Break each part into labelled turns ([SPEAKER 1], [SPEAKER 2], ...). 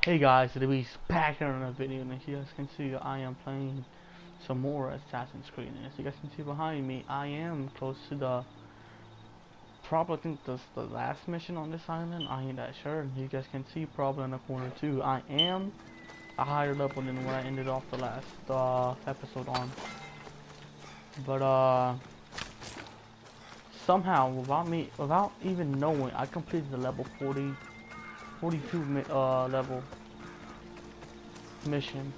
[SPEAKER 1] Hey guys, it's back here on a video, and as you guys can see, I am playing some more Assassin's Creed. And as you guys can see behind me, I am close to the probably, I think this the last mission on this island. I ain't that sure. You guys can see probably in the corner too. I am a higher level than what I ended off the last episode on. But somehow without even knowing, I completed the level 42 level mission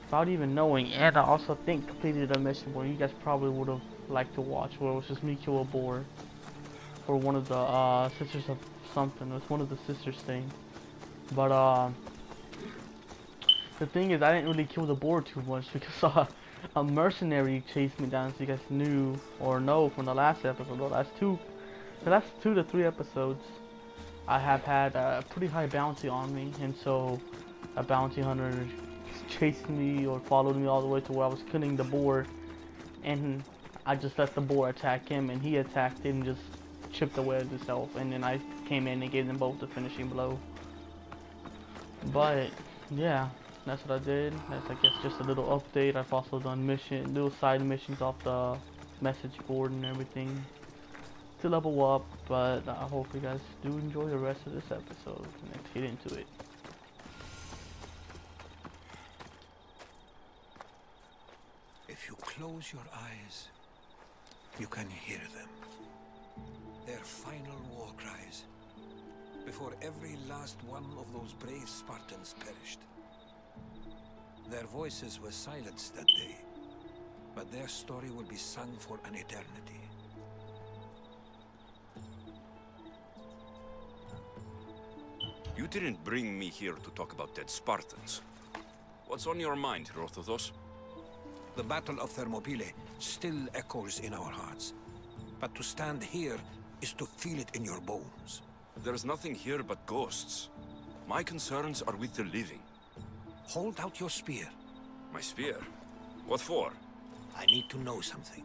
[SPEAKER 1] without even knowing, and I also think completed a mission where you guys probably would have liked to watch, where it was just me kill a boar for one of the sisters of something. It was one of the sisters thing. But the thing is, I didn't really kill the boar too much because a mercenary chased me down. So you guys knew or know from the last episode, the last two to three episodes, I have had a pretty high bounty on me, and so a bounty hunter chased me or followed me all the way to where I was killing the boar, and I just let the boar attack him, and he attacked it and just chipped away at himself, and then I came in and gave them both the finishing blow. But yeah, that's what I did. That's, I guess, just a little update. I've also done little side missions off the message board and everything to level up, but I hope you guys do enjoy the rest of this episode. Let's get into it.
[SPEAKER 2] If you close your eyes, you can hear them. Their final war cries, before every last one of those brave Spartans perished. Their voices were silenced that day, but their story will be sung for an eternity.
[SPEAKER 3] You didn't bring me here to talk about dead Spartans. What's on your mind, Rothothos?
[SPEAKER 2] The Battle of Thermopylae still echoes in our hearts, but to stand here is to feel it in your bones.
[SPEAKER 3] There's nothing here but ghosts. My concerns are with the living.
[SPEAKER 2] Hold out your spear.
[SPEAKER 3] My spear? What for?
[SPEAKER 2] I need to know something.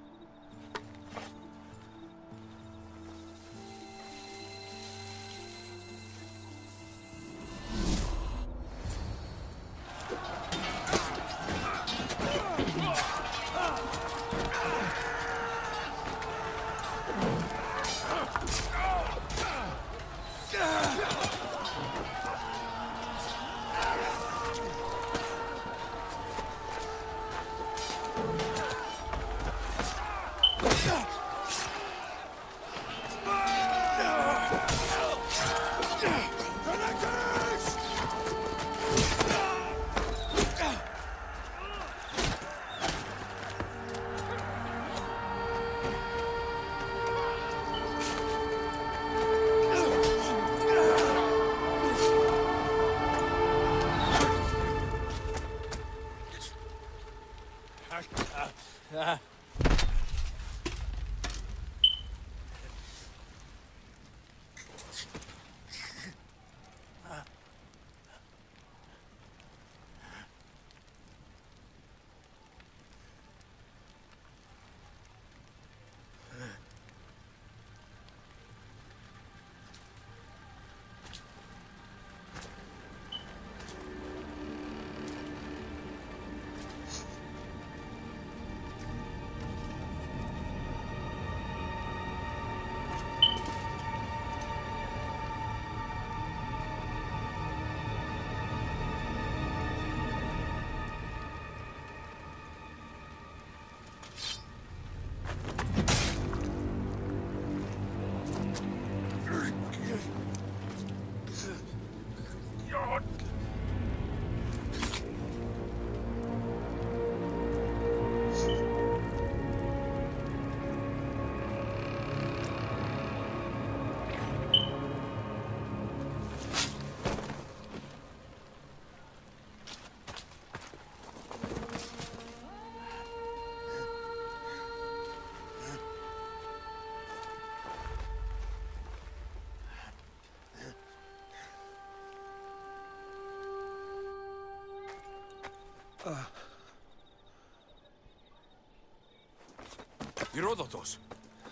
[SPEAKER 3] Herodotus!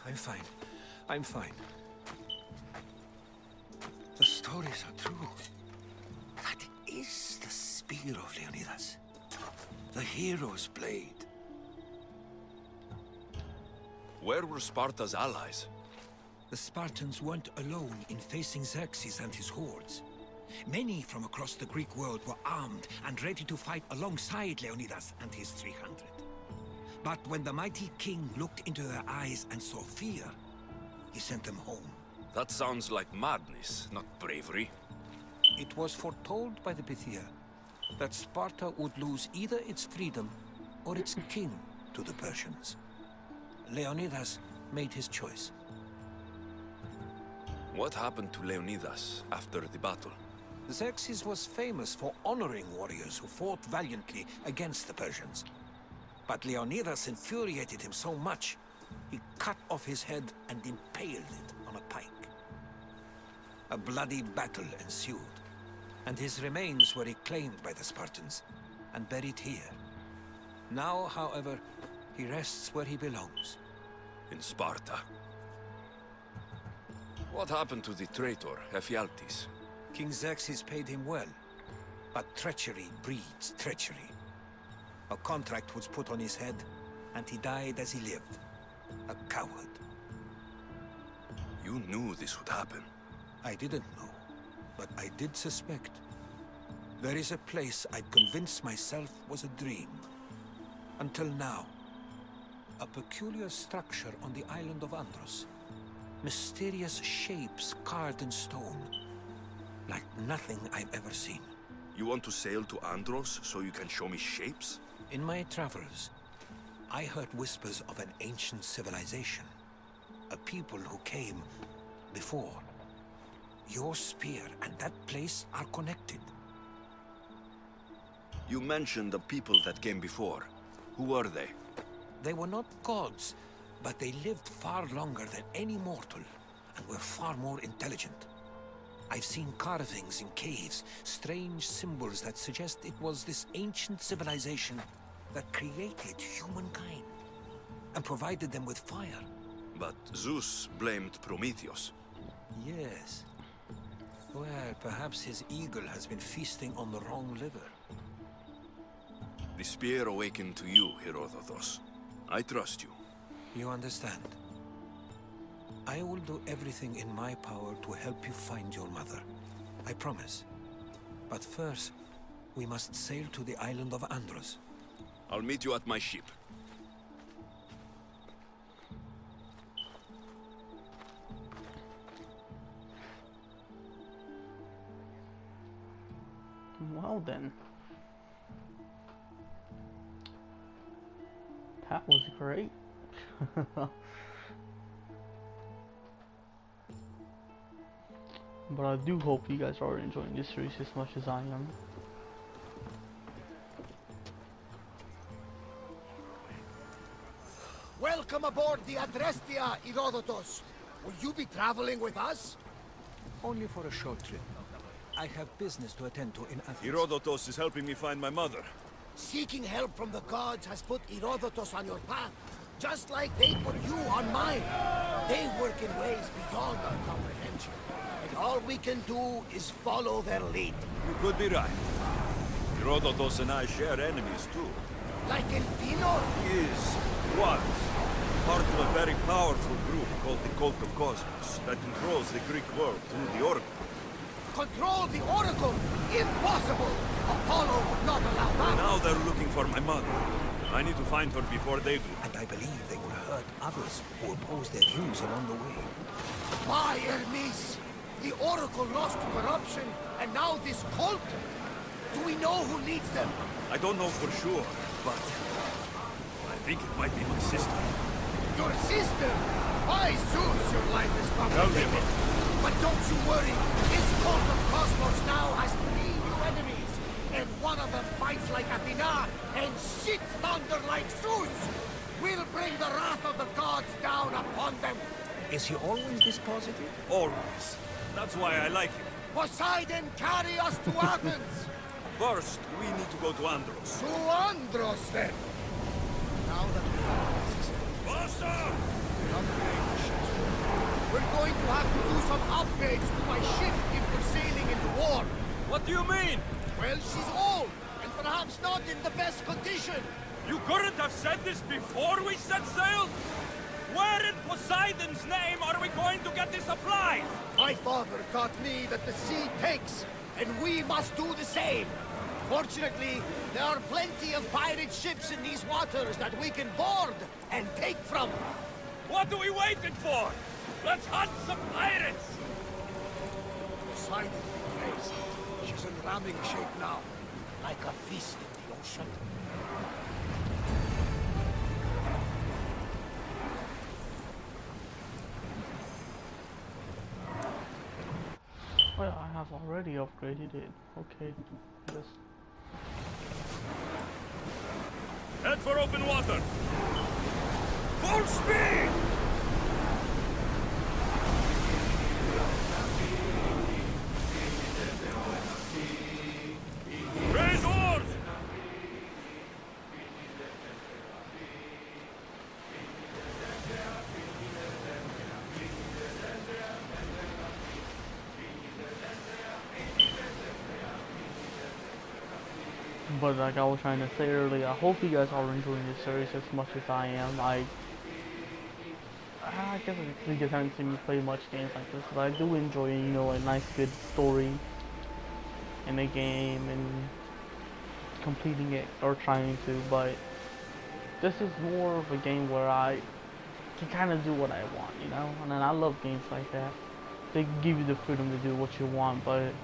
[SPEAKER 2] I'm fine. I'm fine. The stories are true. spear of Leonidas. The hero's blade.
[SPEAKER 3] Where were Sparta's allies?
[SPEAKER 2] The Spartans weren't alone in facing Xerxes and his hordes. Many from across the Greek world were armed and ready to fight alongside Leonidas and his 300. But when the mighty king looked into their eyes and saw fear, he sent them home.
[SPEAKER 3] That sounds like madness, not bravery.
[SPEAKER 2] It was foretold by the Pythia that Sparta would lose either its freedom or its king to the Persians. Leonidas made his choice.
[SPEAKER 3] What happened to Leonidas after the battle?
[SPEAKER 2] Xerxes was famous for honoring warriors who fought valiantly against the Persians. But Leonidas infuriated him so much, he cut off his head and impaled it on a pike. A bloody battle ensued, and his remains were reclaimed by the Spartans and buried here. Now, however, he rests where he belongs.
[SPEAKER 3] In Sparta. What happened to the traitor, Ephialtes?
[SPEAKER 2] King Xerxes paid him well, but treachery breeds treachery. A contract was put on his head, and he died as he lived. A coward.
[SPEAKER 3] You knew this would happen.
[SPEAKER 2] I didn't know, but I did suspect. There is a place I'd convinced myself was a dream. Until now. A peculiar structure on the island of Andros. Mysterious shapes carved in stone. Like nothing I've ever seen.
[SPEAKER 3] You want to sail to Andros so you can show me shapes?
[SPEAKER 2] In my travels, I heard whispers of an ancient civilization. A people who came before. Your spear and that place are connected.
[SPEAKER 3] You mentioned the people that came before. Who were they?
[SPEAKER 2] They were not gods, but they lived far longer than any mortal, and were far more intelligent. I've seen carvings in caves, strange symbols that suggest it was this ancient civilization that created humankind, and provided them with fire.
[SPEAKER 3] But Zeus blamed Prometheus.
[SPEAKER 2] Yes. Well, perhaps his eagle has been feasting on the wrong liver.
[SPEAKER 3] The spear awakened to you, Herodotus. I trust you.
[SPEAKER 2] You understand? I will do everything in my power to help you find your mother. I promise. But first, we must sail to the island of Andros.
[SPEAKER 3] I'll meet you at my ship.
[SPEAKER 1] Well then. That was great. But I do hope you guys are enjoying this series as much as I am.
[SPEAKER 4] Welcome aboard the Adrestia, Herodotus. Will you be traveling with us?
[SPEAKER 2] Only for a short trip. I have business to attend to in Athens.
[SPEAKER 3] Herodotus is helping me find my mother.
[SPEAKER 4] Seeking help from the gods has put Herodotus on your path, just like they put you on mine. They work in ways beyond our comprehension, and all we can do is follow their lead.
[SPEAKER 5] You could be right. Herodotus and I share enemies too.
[SPEAKER 4] Like Elpino?
[SPEAKER 5] Was part of a very powerful group called the Cult of Cosmos that controls the Greek world through the Oracle.
[SPEAKER 4] Control the Oracle? Impossible! Apollo would not allow that!
[SPEAKER 5] Now they're looking for my mother. I need to find her before they do.
[SPEAKER 2] And I believe they will hurt others who oppose their views along the way.
[SPEAKER 4] Why, Hermes? The Oracle lost to corruption, and now this cult? Do we know who leads them?
[SPEAKER 5] I don't know for sure, but I think it might be my sister.
[SPEAKER 4] Your sister? By Zeus, your life is
[SPEAKER 5] Tell me
[SPEAKER 4] complicated.
[SPEAKER 5] about it.
[SPEAKER 4] But don't you worry. This cult of Cosmos now has 3 new enemies. And one of them fights like Athena and shits thunder like Zeus. We'll bring the wrath of the gods down upon them.
[SPEAKER 2] Is he always this positive?
[SPEAKER 5] Always. That's why I like him.
[SPEAKER 4] Poseidon, carry us to Athens.
[SPEAKER 5] First, we need to go to Andros.
[SPEAKER 4] To Andros, then. Now that we have this,
[SPEAKER 5] Faster!
[SPEAKER 4] upgrade the ship's crew. We're going to have to do some upgrades to my ship if we're sailing into war.
[SPEAKER 5] What do you mean?
[SPEAKER 4] Well, she's old, perhaps not in the best condition.
[SPEAKER 5] You couldn't have said this before we set sail? Where in Poseidon's name are we going to get the supplies?
[SPEAKER 4] My father taught me that the sea takes, and we must do the same. Fortunately, there are plenty of pirate ships in these waters that we can board and take from.
[SPEAKER 5] What are we waiting for? Let's hunt some pirates!
[SPEAKER 4] Poseidon be praised. She's in ramming shape now, like a fist in the ocean.
[SPEAKER 1] Well, I have already upgraded it. Okay, just
[SPEAKER 5] Head for open water! Full speed! Raise oars!
[SPEAKER 1] But like I was trying to say earlier, I hope you guys are enjoying this series as much as I am. I guess you guys haven't seen me play much games like this, but I do enjoy, you know, a nice good story in a game and completing it or trying to. But this is more of a game where I can kind of do what I want, you know. And then I love games like that. They give you the freedom to do what you want, but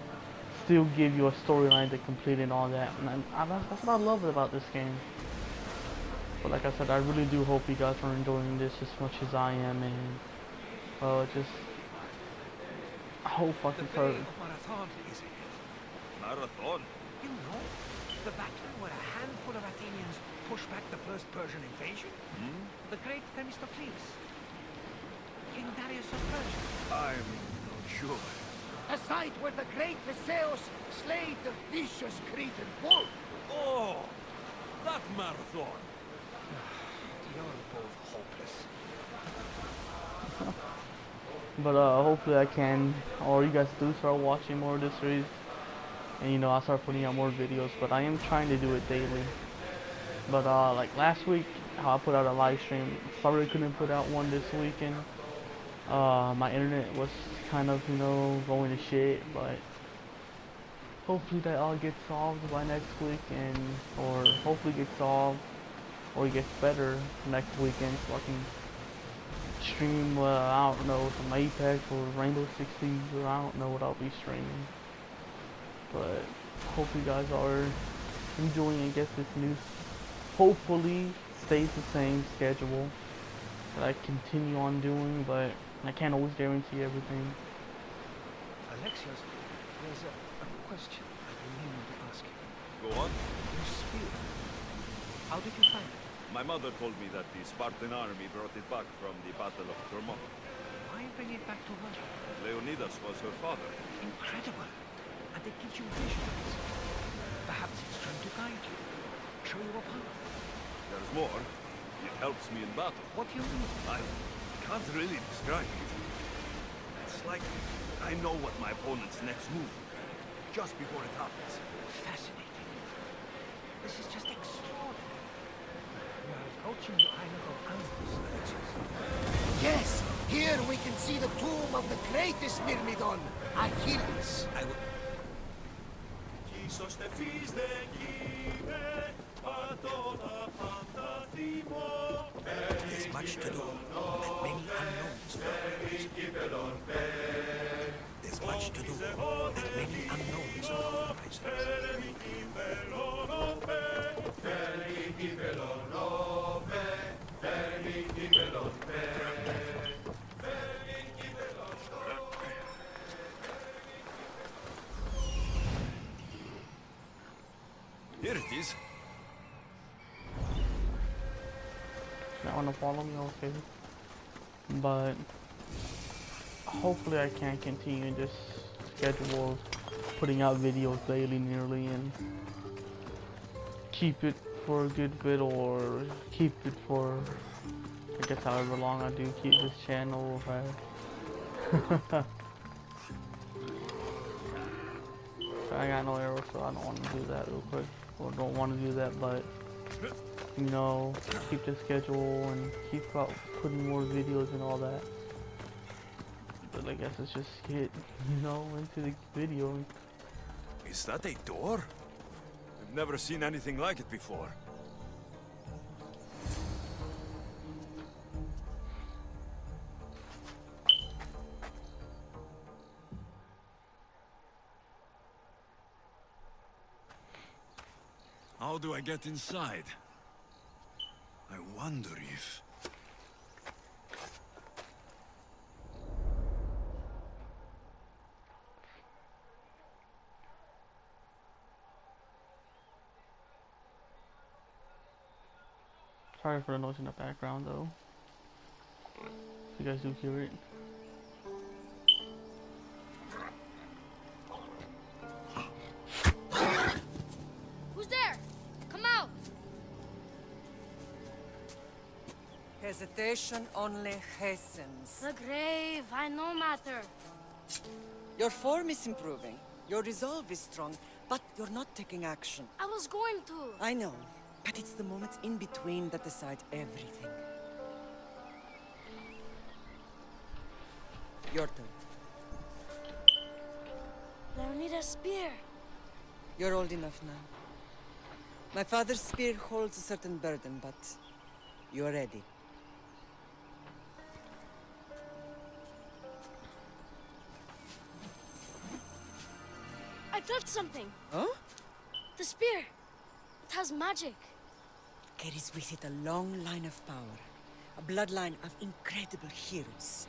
[SPEAKER 1] still give you a storyline to complete and all that, and that's what I love about this game. But like I said, I really do hope you guys are enjoying this as much as I am, and just I hope I can start.
[SPEAKER 4] Marathon is it?
[SPEAKER 5] Marathon?
[SPEAKER 4] You know, the battle where a handful of Athenians pushed back the first Persian invasion? The great Themistocles. King Darius of Persia.
[SPEAKER 5] I'm not sure.
[SPEAKER 4] A site where the great Theseus slayed the vicious Cretan bull.
[SPEAKER 5] Oh, that marathon.
[SPEAKER 4] You're both hopeless.
[SPEAKER 1] But hopefully I can, or you guys do start watching more of this series, and you know, I'll start putting out more videos. But I am trying to do it daily. But like last week, how I put out a live stream, sorry I couldn't put out one this weekend. My internet was kind of, you know, going to shit, but hopefully that all gets solved by next week, and or hopefully gets solved or it gets better next weekend, so I can stream, I don't know, some Apex or Rainbow Six Siege, or I don't know what I'll be streaming. But hope you guys are enjoying and get this new, hopefully stays the same schedule that I continue on doing, but I can't always guarantee everything.
[SPEAKER 4] Alexios, there's a question I've been meaning to ask you.
[SPEAKER 5] Go on.
[SPEAKER 4] Your spear. How did you find it?
[SPEAKER 5] My mother told me that the Spartan army brought it back from the Battle of Thermopylae.
[SPEAKER 4] Why bring it back to her?
[SPEAKER 5] Leonidas was her father.
[SPEAKER 4] Incredible. And it gives you visions. Perhaps it's trying to guide you. Show you a path.
[SPEAKER 5] There's more. It helps me in battle.
[SPEAKER 4] What do you mean?
[SPEAKER 5] I can't really describe it. It's like I know what my opponent's next move will be, just before it happens.
[SPEAKER 4] Fascinating. This is just extraordinary. We are approaching the island of Anthos, Alexios. Yes! Here we can see the tomb of the greatest Myrmidon, Achilles.
[SPEAKER 2] I will... There's much to do, and many unknowns about the present. There's much to do, and many unknowns about the present.
[SPEAKER 3] Here it is.
[SPEAKER 1] Not wanna follow me, okay. But hopefully I can continue this schedule of putting out videos daily nearly, and keep it for a good bit, or keep it for, I guess, however long I do keep this channel. I got no arrows, so I don't want to do that real quick. or don't want to do that, but you know, keep the schedule and keep out putting more videos and all that. But I guess let's just get, you know, into the video.
[SPEAKER 5] Is that a door? I've never seen anything like it before. How do I get inside? I wonder if...
[SPEAKER 1] Sorry for the noise in the background though. If you guys do hear it.
[SPEAKER 6] Who's there? Come out!
[SPEAKER 7] Hesitation only hastens.
[SPEAKER 6] The grave, I no matter.
[SPEAKER 7] Your form is improving. Your resolve is strong, but you're not taking action.
[SPEAKER 6] I was going to.
[SPEAKER 7] I know, but it's the moments in between that decide everything. Your turn.
[SPEAKER 6] I need a spear.
[SPEAKER 7] You're old enough now. My father's spear holds a certain burden, but you're ready.
[SPEAKER 6] I felt something.
[SPEAKER 7] Huh?
[SPEAKER 6] The spear. It has magic.
[SPEAKER 7] Carries with it a long line of power. A bloodline of incredible heroes.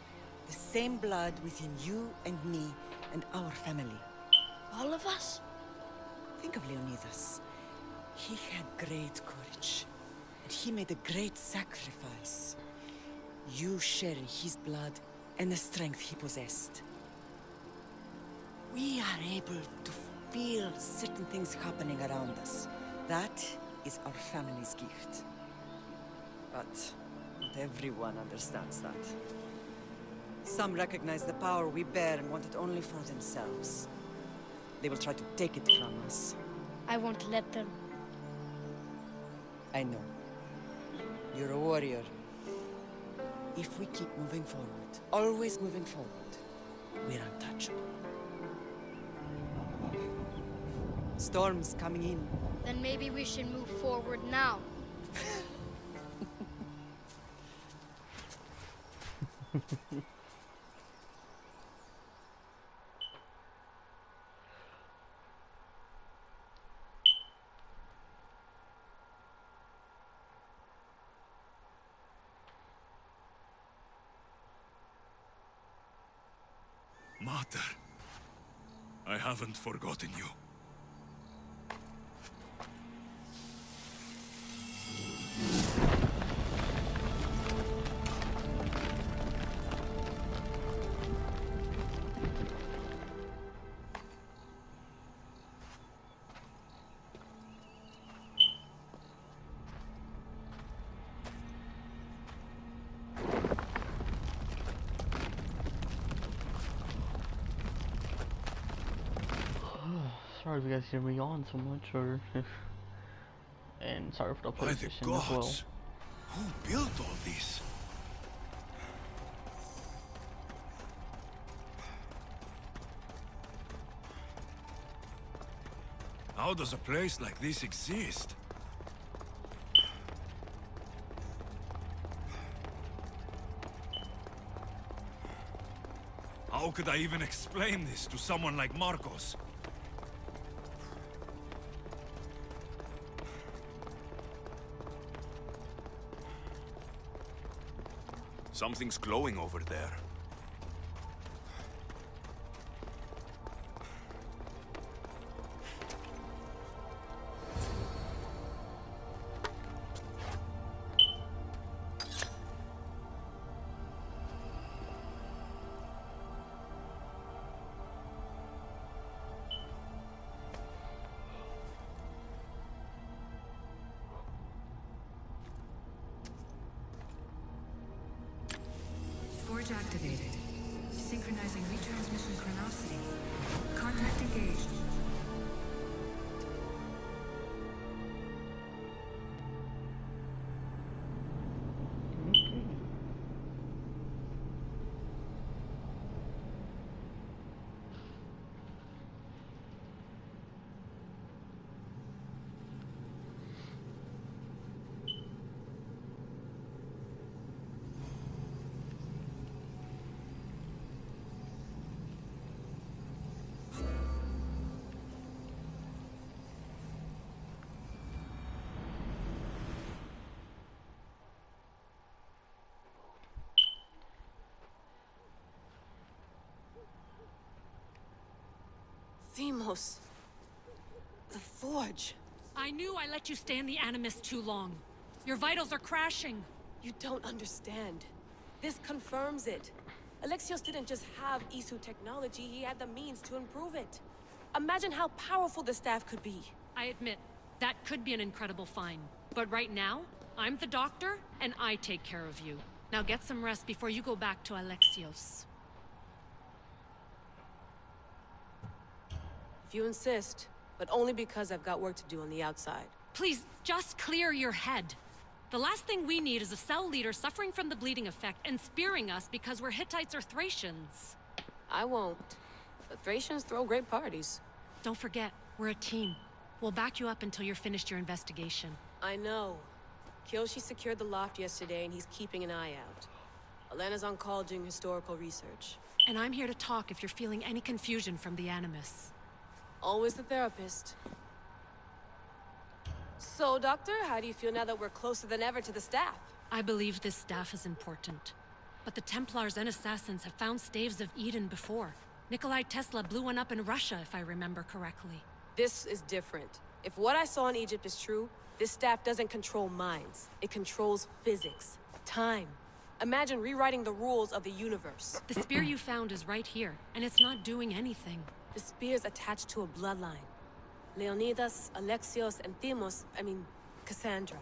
[SPEAKER 7] The same blood within you and me and our family.
[SPEAKER 6] All of us?
[SPEAKER 7] Think of Leonidas. He had great courage. And he made a great sacrifice. You share his blood and the strength he possessed. We are able to feel certain things happening around us. That is our family's gift. But not everyone understands that. Some recognize the power we bear and want it only for themselves. They will try to take it from us.
[SPEAKER 6] I won't let them.
[SPEAKER 7] I know. You're a warrior. If we keep moving forward, always moving forward, we're untouchable. Storm's coming in.
[SPEAKER 6] Then maybe we should move forward now.
[SPEAKER 5] Mater, I haven't forgotten you.
[SPEAKER 1] Sorry if you guys hear me on so much, or if, and sorry for the
[SPEAKER 5] By the
[SPEAKER 1] PlayStation as well.
[SPEAKER 5] gods! Who built all this? How does a place like this exist? How could I even explain this to someone like Marcos? Something's glowing over there.
[SPEAKER 8] Forge activated. Synchronizing retransmission chronicity. Contact engaged.
[SPEAKER 9] Themos. The Forge.
[SPEAKER 10] I knew I let you stay in the Animus too long. Your vitals are crashing.
[SPEAKER 9] You don't understand. This confirms it. Alexios didn't just have Isu technology, he had the means to improve it. Imagine how powerful the staff could be.
[SPEAKER 10] I admit, that could be an incredible find. But right now, I'm the doctor, and I take care of you. Now get some rest before you go back to Alexios.
[SPEAKER 9] If you insist, but only because I've got work to do on the outside.
[SPEAKER 10] Please, just clear your head. The last thing we need is a cell leader suffering from the bleeding effect and spearing us because we're Hittites or Thracians.
[SPEAKER 9] I won't. The Thracians throw great parties.
[SPEAKER 10] Don't forget, we're a team. We'll back you up until you're finished your investigation.
[SPEAKER 9] I know. Kyoshi secured the loft yesterday and he's keeping an eye out. Elena's on call doing historical research.
[SPEAKER 10] And I'm here to talk if you're feeling any confusion from the Animus.
[SPEAKER 9] Always the therapist. So, Doctor, how do you feel now that we're closer than ever to the staff?
[SPEAKER 10] I believe this staff is important. But the Templars and Assassins have found staves of Eden before. Nikolai Tesla blew one up in Russia, if I remember correctly.
[SPEAKER 9] This is different. If what I saw in Egypt is true, this staff doesn't control minds. It controls physics, time. Imagine rewriting the rules of the universe.
[SPEAKER 10] The spear you found is right here, and it's not doing anything.
[SPEAKER 9] The spear's attached to a bloodline. Leonidas, Alexios, and Cassandra.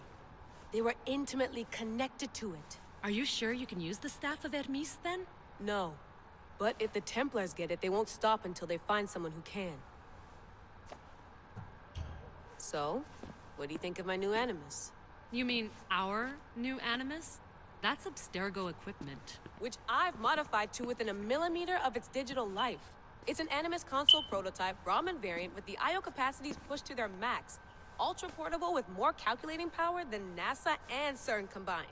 [SPEAKER 9] They were intimately connected to it.
[SPEAKER 10] Are you sure you can use the Staff of Hermes, then?
[SPEAKER 9] No. But if the Templars get it, they won't stop until they find someone who can. So, what do you think of my new Animus?
[SPEAKER 10] You mean our new Animus? That's Abstergo equipment.
[SPEAKER 9] Which I've modified to within a millimeter of its digital life. It's an Animus console prototype, Brahmin variant, with the I/O capacities pushed to their max. Ultra-portable with more calculating power than NASA and CERN combined.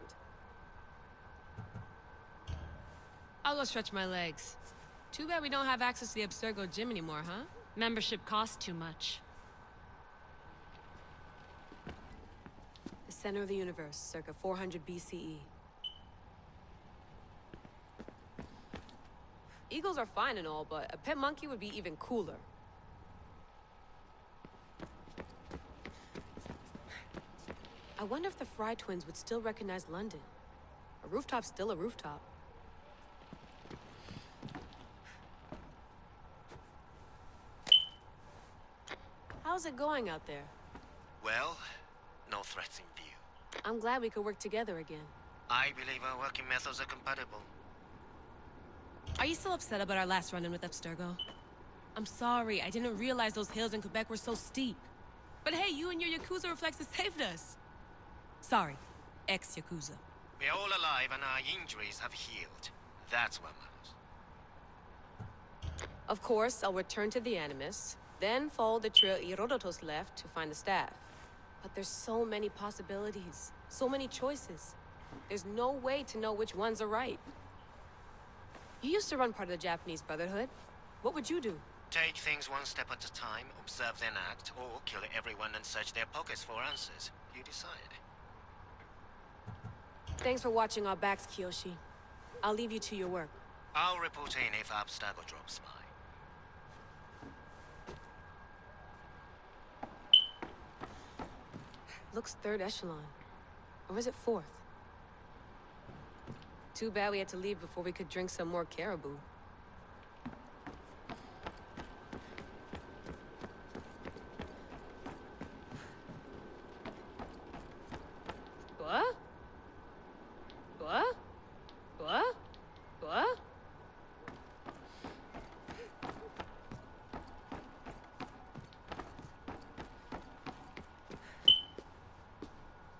[SPEAKER 9] I'll go stretch my legs. Too bad we don't have access to the Abstergo gym anymore, huh?
[SPEAKER 10] Membership costs too much.
[SPEAKER 9] The center of the universe, circa 400 BCE. Eagles are fine and all, but a pet monkey would be even cooler. I wonder if the Fry twins would still recognize London. A rooftop's still a rooftop. How's it going out there?
[SPEAKER 11] Well, no threats in view.
[SPEAKER 9] I'm glad we could work together again.
[SPEAKER 11] I believe our working methods are compatible.
[SPEAKER 9] Are you still upset about our last run-in with Abstergo? I'm sorry, I didn't realize those hills in Quebec were so steep. But hey, you and your Yakuza reflexes saved us. Sorry, ex-Yakuza.
[SPEAKER 11] We're all alive and our injuries have healed. That's what matters.
[SPEAKER 9] Of course, I'll return to the Animus, then follow the trail Herodotus left to find the staff. But there's so many possibilities, so many choices. There's no way to know which ones are right. You used to run part of the Japanese Brotherhood. What would you do?
[SPEAKER 11] Take things one step at a time, observe then act, or kill everyone and search their pockets for answers. You decide.
[SPEAKER 9] Thanks for watching our backs, Kiyoshi. I'll leave you to your work.
[SPEAKER 11] I'll report in if Abstergo drops by.
[SPEAKER 9] Looks third echelon. Or is it fourth? Too bad we had to leave before we could drink some more caribou. What? What? What? What?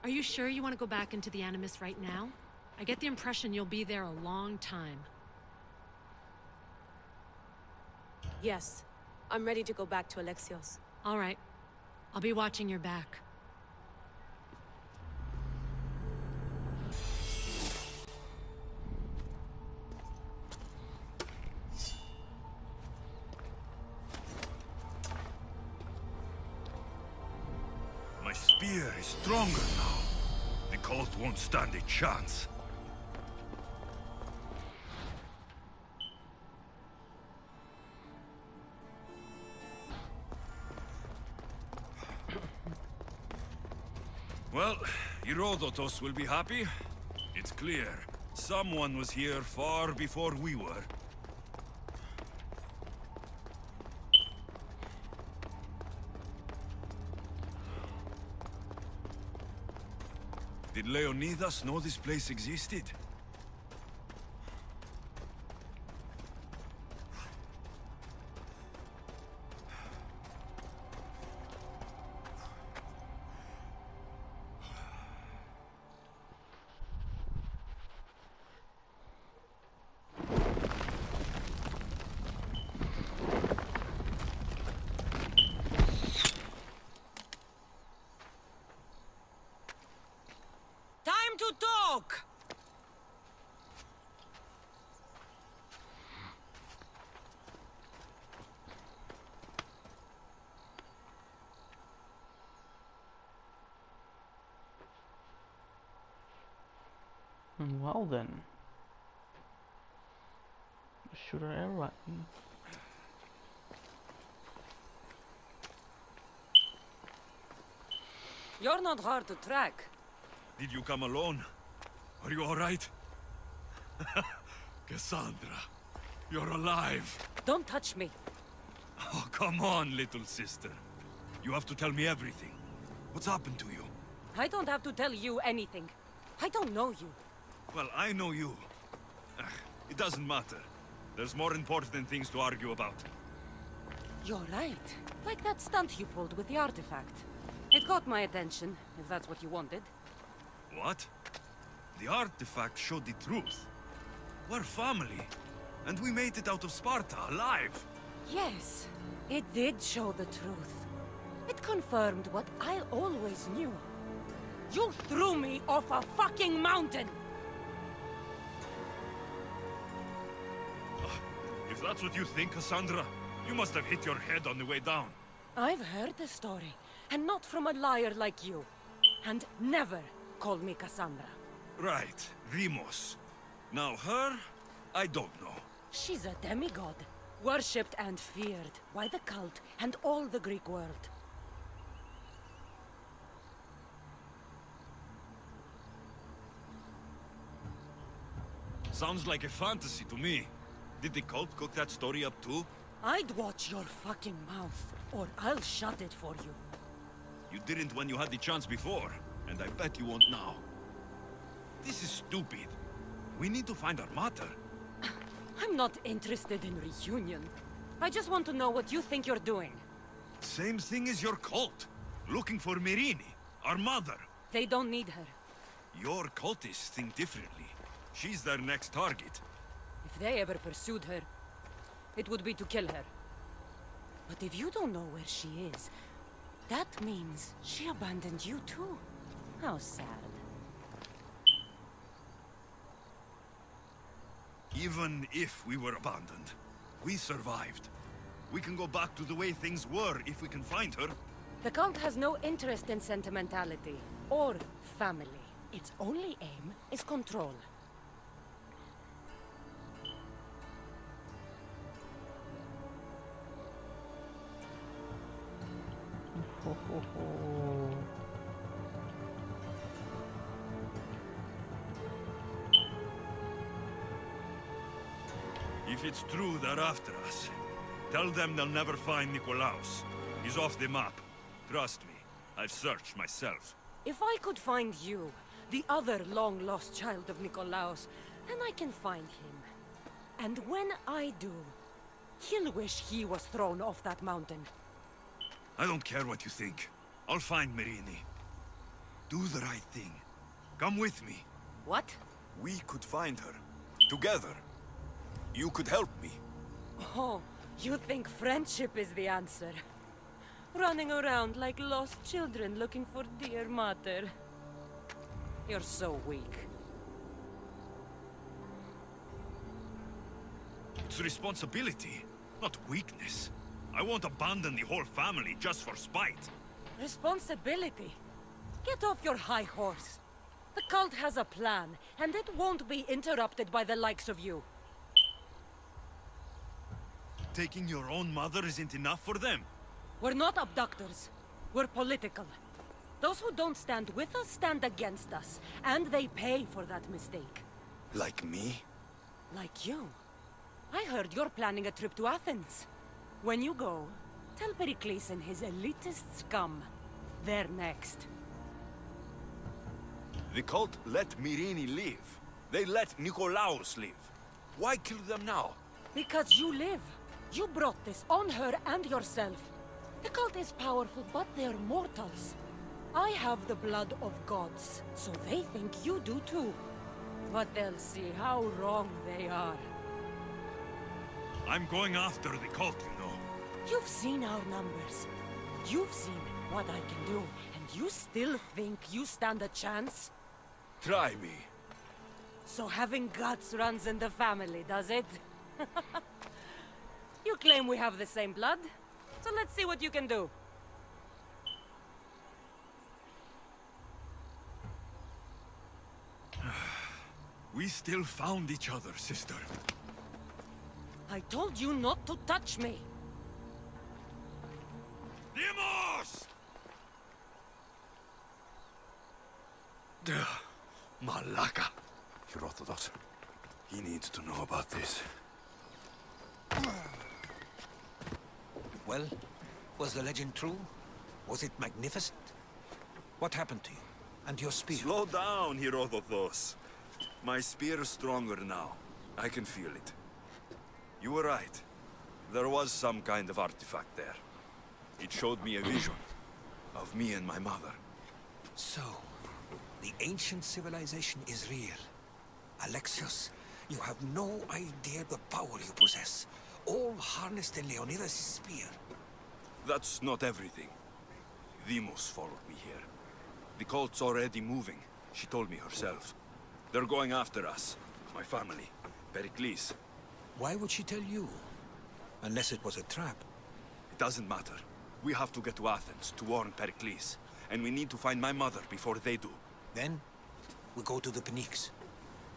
[SPEAKER 10] Are you sure you want to go back into the Animus right now? I get the impression you'll be there a long time.
[SPEAKER 9] Yes. I'm ready to go back to Alexios.
[SPEAKER 10] All right. I'll be watching your back.
[SPEAKER 5] My spear is stronger now. The cult won't stand a chance. Well, Herodotus will be happy. It's clear. Someone was here far before we were. Did Leonidas know this place existed?
[SPEAKER 7] Time to talk!
[SPEAKER 1] Well then. Shoot an arrow at me.
[SPEAKER 7] You're not hard to track.
[SPEAKER 5] Did you come alone? Are you alright? Cassandra, you're alive.
[SPEAKER 7] Don't touch me.
[SPEAKER 5] Oh, come on, little sister. You have to tell me everything. What's happened to you?
[SPEAKER 7] I don't have to tell you anything. I don't know you.
[SPEAKER 5] Well, I know you. It doesn't matter. There's more important things to argue about.
[SPEAKER 7] You're right. Like that stunt you pulled with the artifact. It got my attention, if that's what you wanted.
[SPEAKER 5] What? The artifact showed the truth. We're family. And we made it out of Sparta, alive.
[SPEAKER 7] Yes, it did show the truth. It confirmed what I always knew. You threw me off a fucking mountain!
[SPEAKER 5] If that's what you think, Cassandra, you must have hit your head on the way down.
[SPEAKER 7] I've heard the story, and not from a liar like you. And never call me Cassandra.
[SPEAKER 5] Right, Deimos. Now her, I don't know.
[SPEAKER 7] She's a demigod, worshipped and feared by the cult and all the Greek world.
[SPEAKER 5] Sounds like a fantasy to me. Did the cult cook that story up too?
[SPEAKER 7] I'd watch your fucking mouth, or I'll shut it for you.
[SPEAKER 5] You didn't when you had the chance before, and I bet you won't now. This is stupid. We need to find our mater.
[SPEAKER 7] I'm not interested in reunion. I just want to know what you think you're doing.
[SPEAKER 5] Same thing as your cult. Looking for Myrrine, our mother.
[SPEAKER 7] They don't need her.
[SPEAKER 5] Your cultists think differently. She's their next target.
[SPEAKER 7] If they ever pursued her, it would be to kill her. But if you don't know where she is, that means she abandoned you too. How sad.
[SPEAKER 5] Even if we were abandoned, we survived. We can go back to the way things were if we can find her.
[SPEAKER 7] The cult has no interest in sentimentality or family. Its only aim is control.
[SPEAKER 1] Ho, ho, ho.
[SPEAKER 5] If it's true they're after us, tell them they'll never find Nikolaos. He's off the map. Trust me, I've searched myself.
[SPEAKER 7] If I could find you, the other long-lost child of Nikolaos, then I can find him. And when I do, he'll wish he was thrown off that mountain.
[SPEAKER 5] I don't care what you think. I'll find Myrrine. Do the right thing. Come with me.
[SPEAKER 7] What?
[SPEAKER 5] We could find her. Together. You could help me.
[SPEAKER 7] Oh, you think friendship is the answer? Running around like lost children looking for dear mater. You're so weak.
[SPEAKER 5] It's responsibility, not weakness. I won't abandon the whole family just for spite.
[SPEAKER 7] Responsibility? Get off your high horse. The cult has a plan, and it won't be interrupted by the likes of you.
[SPEAKER 5] Taking your own mother isn't enough for them?
[SPEAKER 7] We're not abductors. We're political.
[SPEAKER 12] Those who don't stand with us stand against us, and they pay for that mistake.
[SPEAKER 3] Like me?
[SPEAKER 12] Like you. I heard you're planning a trip to Athens. When you go, tell Pericles and his elitist scum. They're next.
[SPEAKER 3] The cult let Myrine live. They let Nikolaos live. Why kill them now?
[SPEAKER 12] Because you live. You brought this on her and yourself. The cult is powerful, but they're mortals. I have the blood of gods, so they think you do too. But they'll see how wrong they are.
[SPEAKER 5] I'm going after the cult, you know.
[SPEAKER 12] You've seen our numbers. You've seen what I can do, and you still think you stand a chance?
[SPEAKER 3] Try me.
[SPEAKER 12] So having guts runs in the family, does it? You claim we have the same blood, so let's see what you can do.
[SPEAKER 5] We still found each other, sister.
[SPEAKER 12] I told you not to touch me.
[SPEAKER 5] Demos! Malaka.
[SPEAKER 3] Herodotus. He needs to know about this.
[SPEAKER 2] Well, was the legend true? Was it magnificent? What happened to you? And your spear?
[SPEAKER 3] Slow down, Herodotus. My spear is stronger now. I can feel it. You were right. There was some kind of artifact there. It showed me a vision of me and my mother.
[SPEAKER 2] So, the ancient civilization is real. Alexios, you have no idea the power you possess. All harnessed in Leonidas' spear.
[SPEAKER 3] That's not everything. Demos followed me here. The cult's already moving. She told me herself. They're going after us. My family. Pericles.
[SPEAKER 2] Why would she tell you? Unless it was a trap.
[SPEAKER 3] It doesn't matter. We have to get to Athens to warn Pericles. And we need to find my mother before they do.
[SPEAKER 2] Then, we go to the Pnyx.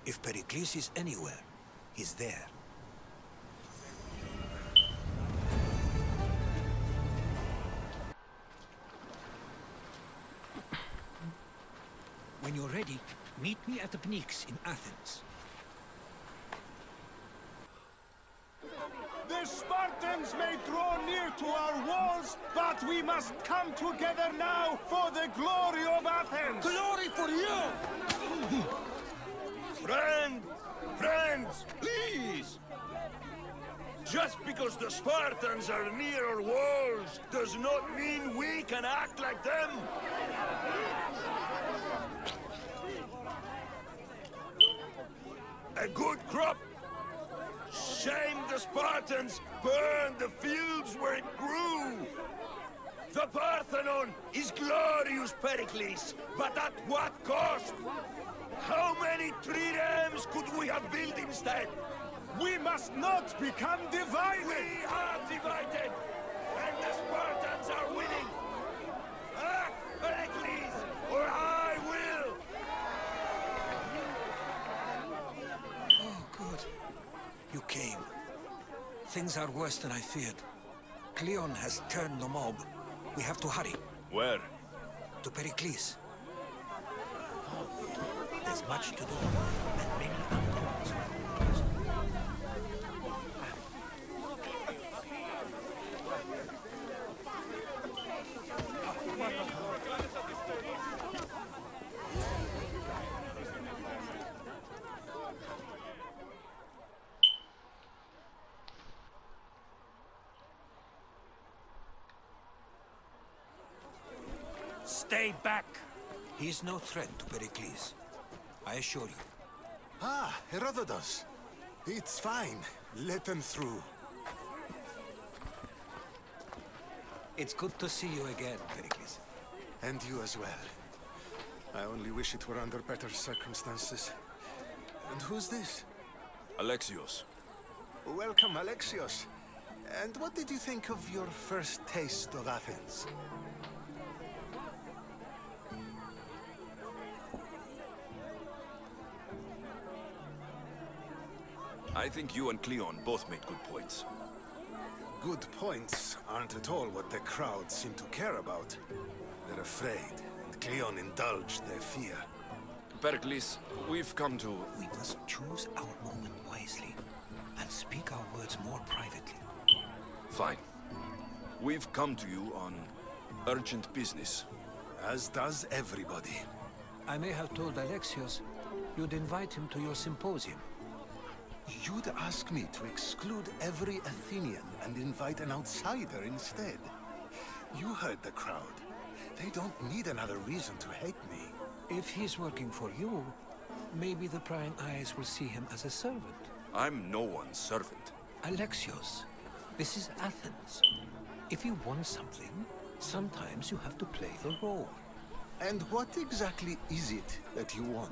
[SPEAKER 2] If Pericles is anywhere, he's there. When you're ready, meet me at the Pnyx in Athens.
[SPEAKER 13] The Spartans may draw near to our walls, but we must come together now for the glory of Athens!
[SPEAKER 4] Glory for you!
[SPEAKER 14] Friends, please! Just because the Spartans are near our walls does not mean we can act like them! A good crop! Shame the Spartans burned the fields where it grew! The Parthenon is glorious, Pericles, but at what cost? How many triremes could we have built instead?
[SPEAKER 13] We must not become divided!
[SPEAKER 14] We are divided! And the Spartans are winning! Act, Pericles, or I will!
[SPEAKER 2] Oh, good. You came. Things are worse than I feared. Cleon has turned the mob. We have to hurry.
[SPEAKER 3] Where?
[SPEAKER 2] To Pericles. There's much to do, and many unknowns.
[SPEAKER 14] Stay back!
[SPEAKER 2] He's no threat to Pericles. I assure you.
[SPEAKER 13] Ah, Herodotus. It's fine. Let them through.
[SPEAKER 2] It's good to see you again, Pericles.
[SPEAKER 13] And you as well. I only wish it were under better circumstances. And who's this?
[SPEAKER 3] Alexios.
[SPEAKER 13] Welcome, Alexios. And what did you think of your first taste of Athens?
[SPEAKER 3] I think you and Cleon both made good points.
[SPEAKER 13] Good points aren't at all what the crowd seem to care about. They're afraid,
[SPEAKER 14] and Cleon indulged their fear.
[SPEAKER 3] Pericles, we've come to...
[SPEAKER 2] We must choose our moment wisely, and speak our words more privately.
[SPEAKER 3] Fine. We've come to you on urgent business.
[SPEAKER 14] As does everybody.
[SPEAKER 2] I may have told Alexios you'd invite him to your symposium.
[SPEAKER 14] You'd ask me to exclude every Athenian and invite an outsider instead. You heard the crowd. They don't need another reason to hate me.
[SPEAKER 2] If he's working for you, maybe the prying eyes will see him as a servant.
[SPEAKER 3] I'm no one's servant.
[SPEAKER 2] Alexios, this is Athens. If you want something, sometimes you have to play the role.
[SPEAKER 14] And what exactly is it that you want?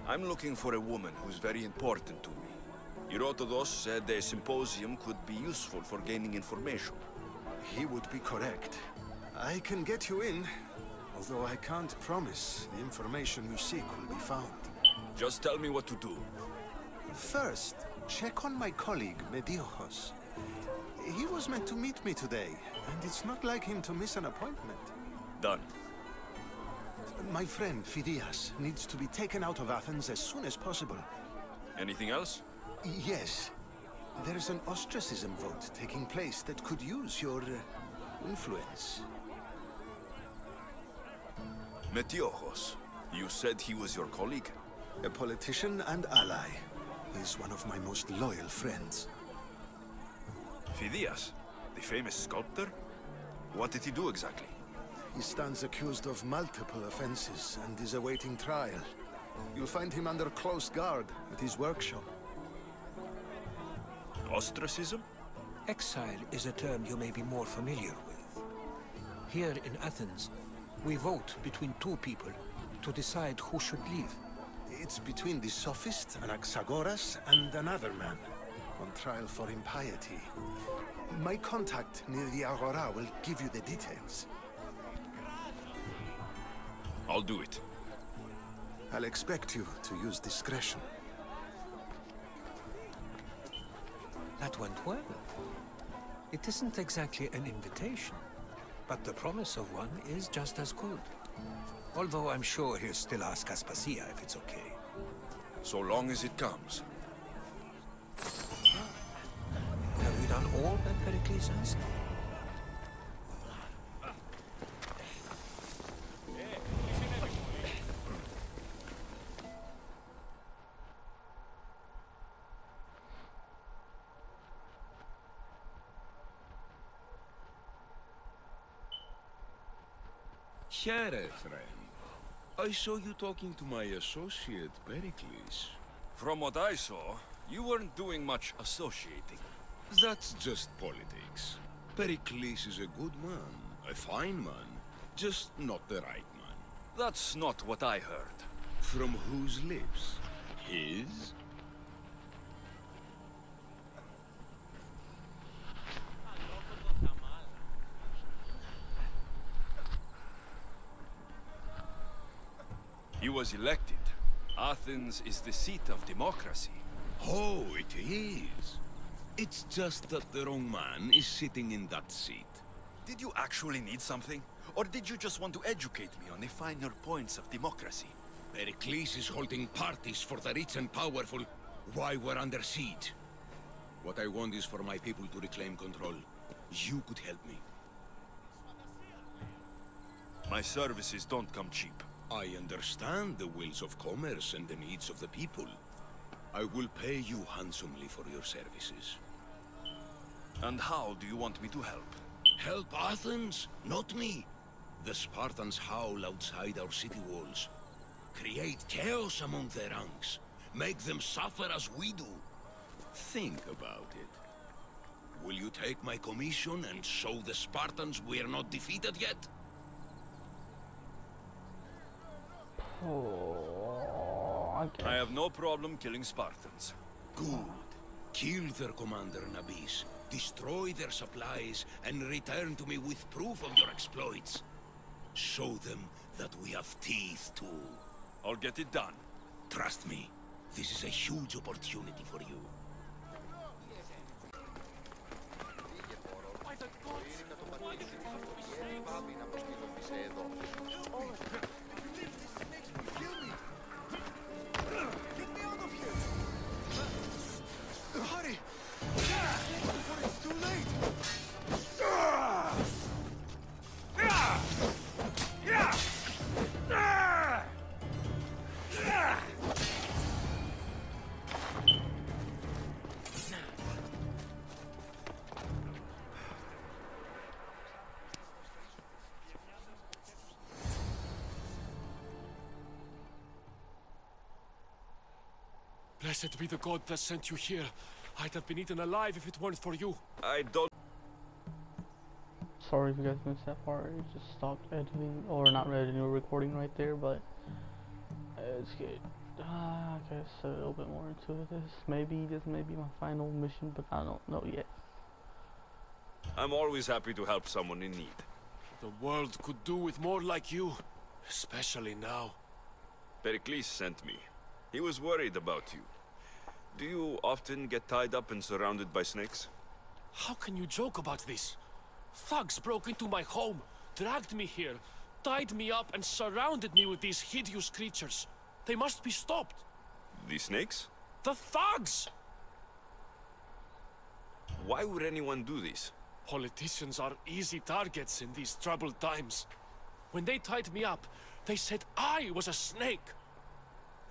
[SPEAKER 3] I'm looking for a woman who's very important to me. Herodotus said a symposium could be useful for gaining information.
[SPEAKER 14] He would be correct. I can get you in, although I can't promise the information you seek will be found.
[SPEAKER 3] Just tell me what to do.
[SPEAKER 14] First, check on my colleague, Mediochos. He was meant to meet me today, and it's not like him to miss an appointment.
[SPEAKER 3] Done.
[SPEAKER 14] My friend, Phidias, needs to be taken out of Athens as soon as possible.
[SPEAKER 3] Anything else?
[SPEAKER 14] Yes. There's an ostracism vote taking place that could use your influence.
[SPEAKER 3] Metiochos, you said he was your colleague?
[SPEAKER 14] A politician and ally. He's one of my most loyal friends.
[SPEAKER 3] Phidias, the famous sculptor? What did he do exactly?
[SPEAKER 14] He stands accused of multiple offenses and is awaiting trial. You'll find him under close guard at his workshop.
[SPEAKER 3] Ostracism?
[SPEAKER 2] Exile is a term you may be more familiar with. Here in Athens, we vote between two people to decide who should leave.
[SPEAKER 14] It's between the sophist Anaxagoras and another man, on trial for impiety. My contact near the Agora will give you the details.
[SPEAKER 3] I'll do it.
[SPEAKER 14] I'll expect you to use discretion.
[SPEAKER 2] That went well. It isn't exactly an invitation, but the promise of one is just as good. Although I'm sure he'll still ask Aspasia if it's okay.
[SPEAKER 3] So long as it comes.
[SPEAKER 2] Have you done all that Pericles asked?
[SPEAKER 15] Share, friend. I saw you talking to my associate, Pericles.
[SPEAKER 3] From what I saw, you weren't doing much associating.
[SPEAKER 15] That's just politics. Pericles is a good man, a fine man, just not the right man.
[SPEAKER 3] That's not what I heard.
[SPEAKER 15] From whose lips? His?
[SPEAKER 3] He was elected. Athens is the seat of democracy.
[SPEAKER 15] Oh, it is. It's just that the wrong man is sitting in that seat.
[SPEAKER 3] Did you actually need something? Or did you just want to educate me on the finer points of democracy?
[SPEAKER 15] Pericles is holding parties for the rich and powerful while we're under siege. What I want is for my people to reclaim control. You could help me.
[SPEAKER 3] My services don't come cheap.
[SPEAKER 15] I understand the wills of commerce and the needs of the people. I will pay you handsomely for your services.
[SPEAKER 3] And how do you want me to help?
[SPEAKER 15] Help Athens, not me. The Spartans howl outside our city walls. Create chaos among their ranks. Make them suffer as we do. Think about it. Will you take my commission and show the Spartans we are not defeated yet?
[SPEAKER 1] Oh, okay.
[SPEAKER 3] I have no problem killing Spartans.
[SPEAKER 15] Good. Kill their commander, Nabis. Destroy their supplies and return to me with proof of your exploits. Show them that we have teeth too.
[SPEAKER 3] I'll get it done.
[SPEAKER 15] Trust me, this is a huge opportunity for you.
[SPEAKER 14] Hurry! Before it's too late!
[SPEAKER 16] Blessed be the god that sent you here. I'd have been eaten alive if it weren't for you.
[SPEAKER 3] I don't...
[SPEAKER 1] Sorry if you guys missed that part. It just stopped editing, or not editing, or recording right there, but it's good. I guess a little bit more into this may be my final mission, but I don't know yet.
[SPEAKER 3] I'm always happy to help someone in need.
[SPEAKER 16] The world could do with more like you, especially now.
[SPEAKER 3] Pericles sent me. He was worried about you. Do you often get tied up and surrounded by snakes?
[SPEAKER 16] How can you joke about this? Thugs broke into my home, dragged me here, tied me up and surrounded me with these hideous creatures. They must be stopped.
[SPEAKER 3] The snakes?
[SPEAKER 16] The thugs!
[SPEAKER 3] Why would anyone do this?
[SPEAKER 16] Politicians are easy targets in these troubled times. When they tied me up, they said I was a snake.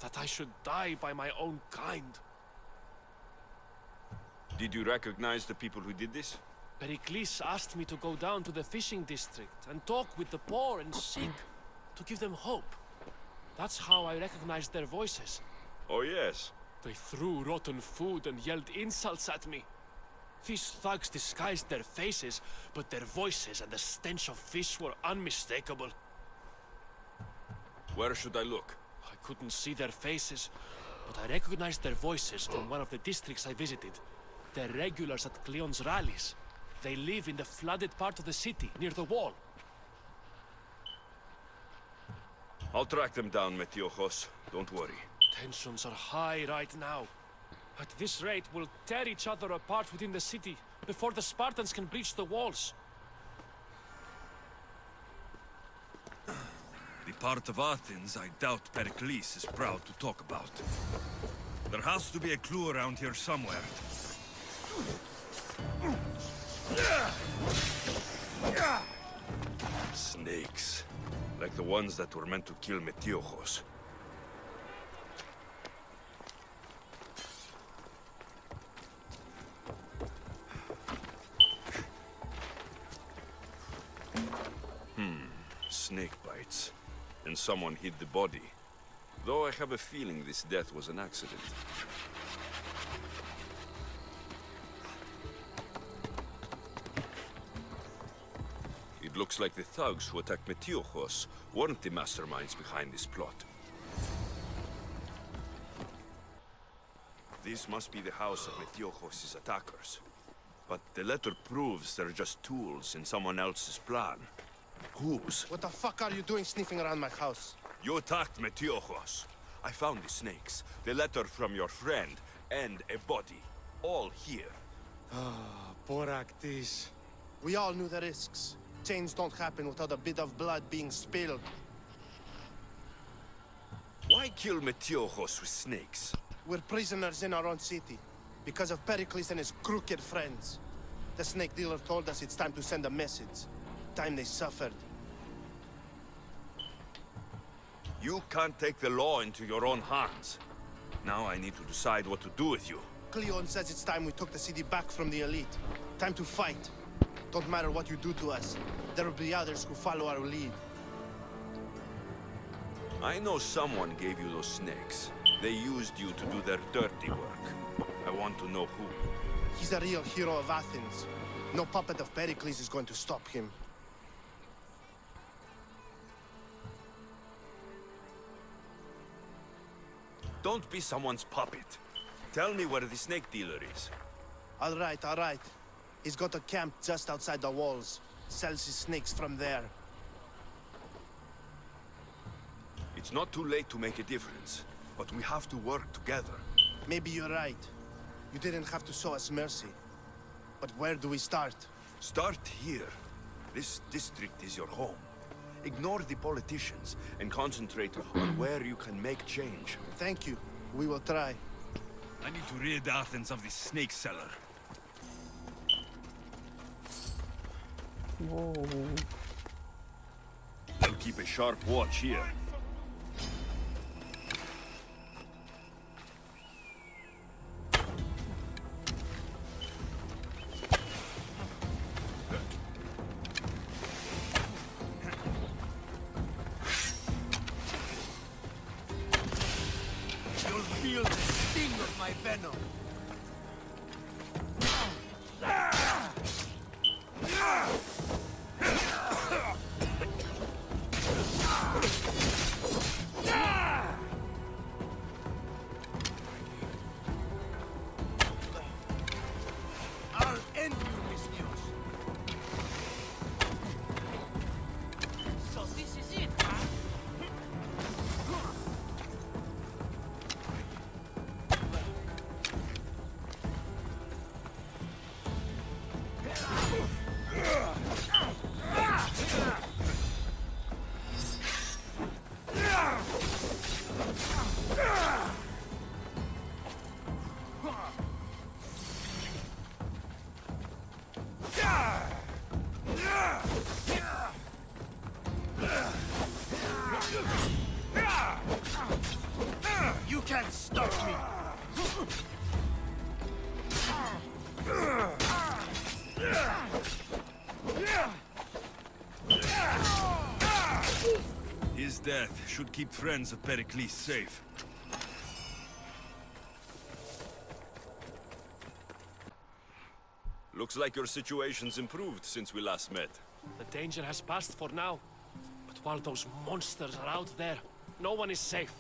[SPEAKER 16] That I should die by my own kind.
[SPEAKER 3] Did you recognize the people who did this?
[SPEAKER 16] Pericles asked me to go down to the fishing district and talk with the poor and sick, to give them hope. That's how I recognized their voices.
[SPEAKER 3] Oh yes.
[SPEAKER 16] They threw rotten food and yelled insults at me. These thugs disguised their faces, but their voices and the stench of fish were unmistakable.
[SPEAKER 3] Where should I look?
[SPEAKER 16] I couldn't see their faces, but I recognized their voices from one of the districts I visited. They're regulars at Cleon's rallies. They live in the flooded part of the city, near the wall.
[SPEAKER 3] I'll track them down, Metiojos. Don't worry.
[SPEAKER 16] Tensions are high right now. At this rate, we'll tear each other apart within the city before the Spartans can breach the walls.
[SPEAKER 5] The part of Athens I doubt Pericles is proud to talk about. There has to be a clue around here somewhere.
[SPEAKER 3] Snakes. Like the ones that were meant to kill Metiojos. Snake bites. And someone hid the body. Though I have a feeling this death was an accident. It looks like the thugs who attacked Metiojos weren't the masterminds behind this plot. This must be the house of Metiojos' attackers. But the letter proves they're just tools in someone else's plan. Whose?
[SPEAKER 17] What the fuck are you doing sniffing around my house?
[SPEAKER 3] You attacked Metiojos. I found the snakes, the letter from your friend, and a body. All here.
[SPEAKER 17] Ah, poor Actis. We all knew the risks. Change don't happen without a bit of blood being spilled.
[SPEAKER 3] Why kill Metiojos with snakes?
[SPEAKER 17] We're prisoners in our own city. Because of Pericles and his crooked friends. The snake dealer told us it's time to send a message. Time they suffered.
[SPEAKER 3] You can't take the law into your own hands. Now I need to decide what to do with you.
[SPEAKER 17] Cleon says it's time we took the city back from the elite. Time to fight. Don't matter what you do to us. There will be others who follow our lead.
[SPEAKER 3] I know someone gave you those snakes. They used you to do their dirty work. I want to know who.
[SPEAKER 17] He's a real hero of Athens. No puppet of Pericles is going to stop him.
[SPEAKER 3] Don't be someone's puppet. Tell me where the snake dealer is.
[SPEAKER 17] All right, all right. He's got a camp just outside the walls. Sells his snakes from there.
[SPEAKER 3] It's not too late to make a difference, but we have to work together.
[SPEAKER 17] Maybe you're right. You didn't have to show us mercy. But where do we start?
[SPEAKER 3] Start here. This district is your home. Ignore the politicians and concentrate on where you can make change.
[SPEAKER 17] Thank you. We will try.
[SPEAKER 5] I need to rid Athens of this snake seller.
[SPEAKER 1] Whoa.
[SPEAKER 3] I'll keep a sharp watch here.
[SPEAKER 4] You'll feel the sting of my venom. I'll end you, Misthios. So this is it, huh? You can't stop me!
[SPEAKER 5] His death should keep friends of Pericles safe.
[SPEAKER 3] Looks like your situation's improved since we last met.
[SPEAKER 16] The danger has passed for now. But while those monsters are out there, no one is safe.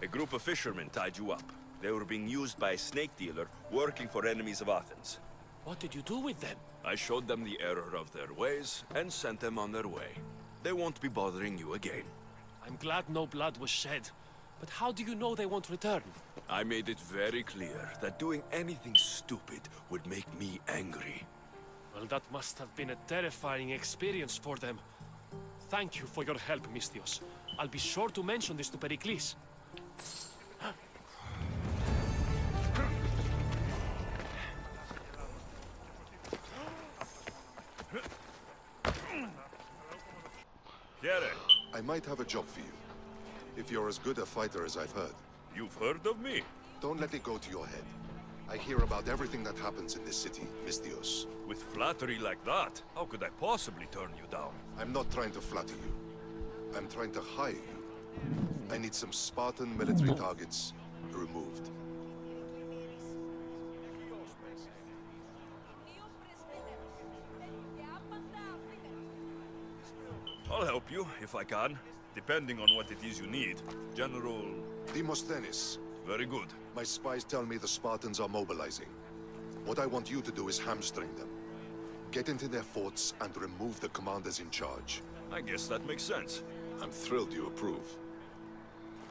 [SPEAKER 3] A group of fishermen tied you up. They were being used by a snake dealer working for enemies of Athens.
[SPEAKER 16] What did you do with them?
[SPEAKER 3] I showed them the error of their ways and sent them on their way. They won't be bothering you again.
[SPEAKER 16] I'm glad no blood was shed. But how do you know they won't return?
[SPEAKER 3] I made it very clear that doing anything stupid would make me angry.
[SPEAKER 16] Well, that must have been a terrifying experience for them. Thank you for your help, Misthios. I'll be sure to mention this to Pericles.
[SPEAKER 18] I might have a job for you. If you're as good a fighter as I've heard.
[SPEAKER 3] You've heard of me?
[SPEAKER 18] Don't let it go to your head. I hear about everything that happens in this city, Misthios.
[SPEAKER 3] With flattery like that, how could I possibly turn you down?
[SPEAKER 18] I'm not trying to flatter you. I'm trying to hire you. I need some Spartan military targets removed.
[SPEAKER 3] I'll help you, if I can, depending on what it is you need. General...
[SPEAKER 18] Demosthenes.
[SPEAKER 3] Very good.
[SPEAKER 18] My spies tell me the Spartans are mobilizing. What I want you to do is hamstring them. Get into their forts and remove the commanders in charge.
[SPEAKER 3] I guess that makes sense.
[SPEAKER 18] I'm thrilled you approve.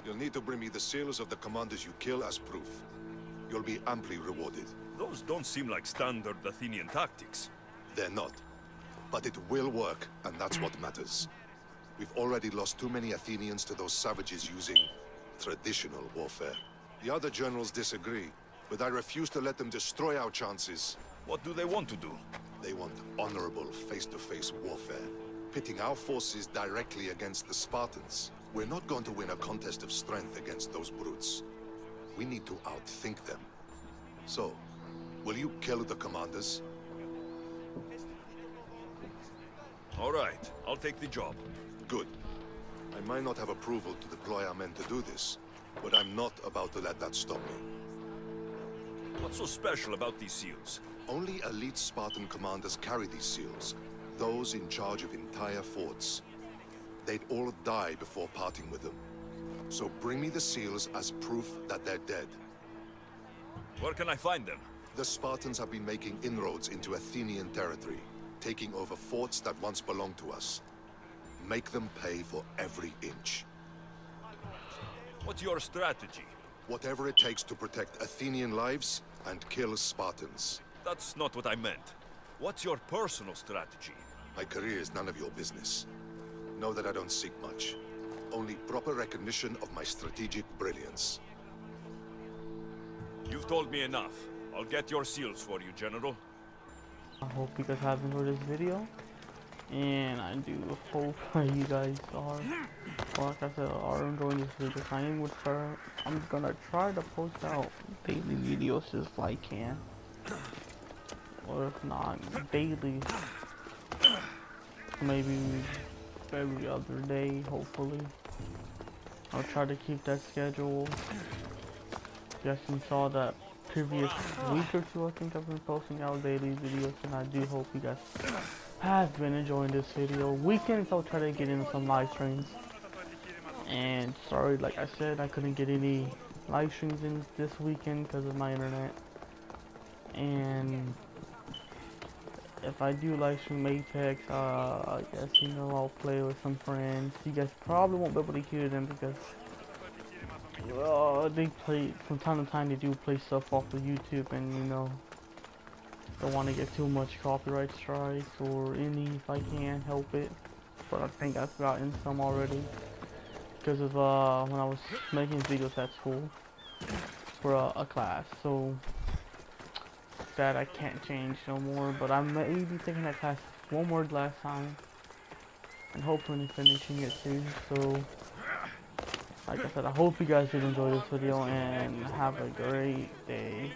[SPEAKER 18] You'll need to bring me the seals of the commanders you kill as proof. You'll be amply rewarded.
[SPEAKER 3] Those don't seem like standard Athenian tactics.
[SPEAKER 18] They're not. But it will work, and that's what matters. We've already lost too many Athenians to those savages using traditional warfare. The other generals disagree, but I refuse to let them destroy our chances.
[SPEAKER 3] What do they want to do?
[SPEAKER 18] They want honorable face-to-face warfare, pitting our forces directly against the Spartans. We're not going to win a contest of strength against those brutes. We need to outthink them. So, will you kill the commanders?
[SPEAKER 3] All right, I'll take the job.
[SPEAKER 18] Good. I might not have approval to deploy our men to do this, but I'm not about to let that stop me.
[SPEAKER 3] What's so special about these seals?
[SPEAKER 18] Only elite Spartan commanders carry these seals. Those in charge of entire forts. They'd all die before parting with them. So bring me the seals as proof that they're dead.
[SPEAKER 3] Where can I find them?
[SPEAKER 18] The Spartans have been making inroads into Athenian territory, taking over forts that once belonged to us. Make them pay for every inch.
[SPEAKER 3] What's your strategy?
[SPEAKER 18] Whatever it takes to protect Athenian lives and kill Spartans.
[SPEAKER 3] That's not what I meant. What's your personal strategy?
[SPEAKER 18] My career is none of your business. Know that I don't seek much. Only proper recognition of my strategic brilliance.
[SPEAKER 3] You've told me enough. I'll get your seals for you, General.
[SPEAKER 1] I hope you guys have enjoyed this video. And I do hope you guys are, like I said, are enjoying this video. I'm gonna try to post out daily videos if I can. Or if not, daily. Maybe every other day, hopefully. I'll try to keep that schedule. You guys can saw that previous week or two, I think I've been posting out daily videos, and I do hope you guys have been enjoying this video. Weekends, I'll try to get in some live streams. And sorry, like I said, I couldn't get any live streams in this weekend because of my internet. And if I do live stream Apex, I guess, you know, I'll play with some friends. You guys probably won't be able to hear them because they play, from time to time they do play stuff off of YouTube, and you know, don't want to get too much copyright strikes or any if I can help it. But I think I've gotten some already because of when I was making videos at school for a class, so that I can't change no more. But I may be taking that class one more last time and hopefully finishing it soon. So like I said, I hope you guys did enjoy this video and have a great day.